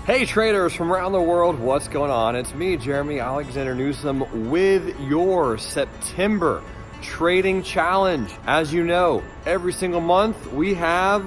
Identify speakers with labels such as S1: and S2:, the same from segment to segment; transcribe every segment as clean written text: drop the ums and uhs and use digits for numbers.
S1: Hey traders from around the world, what's going on? It's me, Jeremy Alexander Newsome, with your September trading challenge. As you know, every single month we have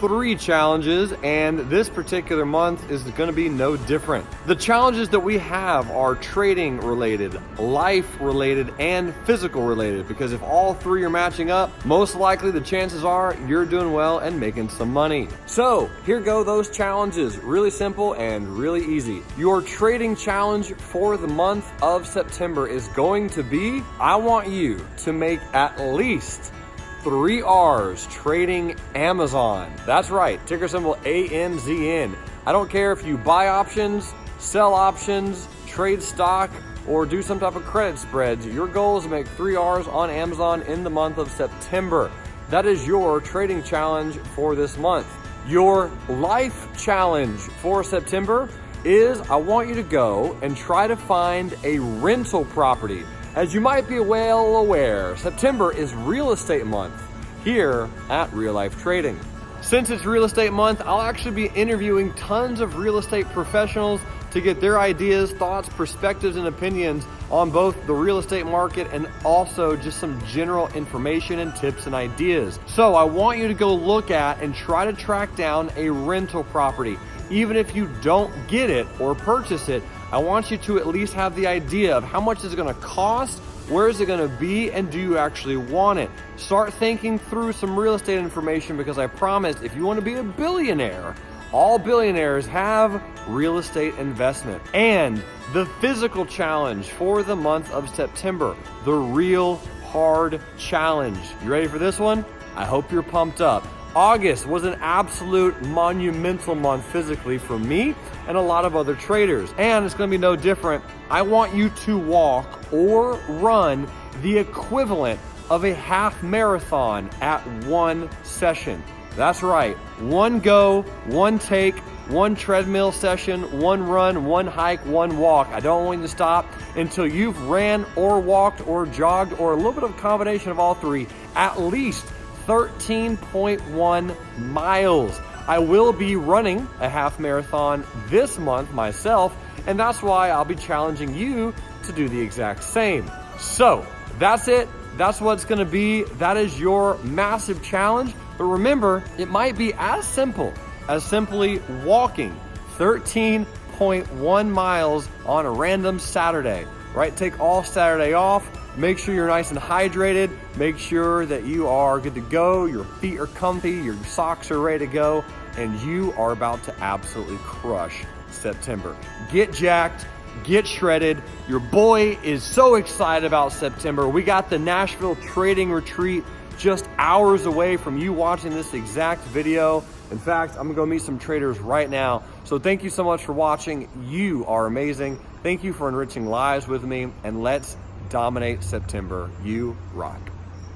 S1: 3 challenges, and this particular month is going to be no different. The challenges that we have are trading related, life related, and physical related, because if all 3 are matching up, most likely the chances are you're doing well and making some money. So here go those challenges, really simple and really easy. Your trading challenge for the month of September is going to be, I want you to make at least 3 R's trading Amazon. That's right, ticker symbol AMZN. I don't care if you buy options, sell options, trade stock, or do some type of credit spreads. Your goal is to make 3 R's on Amazon in the month of September. That is your trading challenge for this month. Your life challenge for September is, I want you to go and try to find a rental property. As you might be well aware, September is real estate month here at Real Life Trading. Since it's real estate month, I'll actually be interviewing tons of real estate professionals to get their ideas, thoughts, perspectives, and opinions on both the real estate market and also just some general information and tips and ideas. So I want you to go look at and try to track down a rental property. Even if you don't get it or purchase it, I want you to at least have the idea of how much is it going to cost, where is it going to be, and do you actually want it? Start thinking through some real estate information, because I promise if you want to be a billionaire, all billionaires have real estate investment. And the physical challenge for the month of September, the real hard challenge. You ready for this one? I hope you're pumped up. August was an absolute monumental month physically for me and a lot of other traders, and it's going to be no different. I want you to walk or run the equivalent of a half marathon at one session. That's right, 1 go, 1 take, 1 treadmill session, 1 run, 1 hike, 1 walk. I don't want you to stop until you've ran or walked or jogged or a little bit of a combination of all 3, at least 13.1 miles. I will be running a half marathon this month myself, and that's why I'll be challenging you to do the exact same. So that's it. That's what it's going to be. That is your massive challenge. But remember, it might be as simple as simply walking 13.1 miles on a random Saturday, right? Take all Saturday off. Make sure you're nice and hydrated. Make sure that you are good to go. Your feet are comfy, your socks are ready to go, and you are about to absolutely crush September. Get jacked, get shredded. Your boy is so excited about September. We got the Nashville Trading Retreat just hours away from you watching this exact video. In fact, I'm gonna go meet some traders right now. So thank you so much for watching. You are amazing. Thank you for enriching lives with me, and let's dominate September. You rock.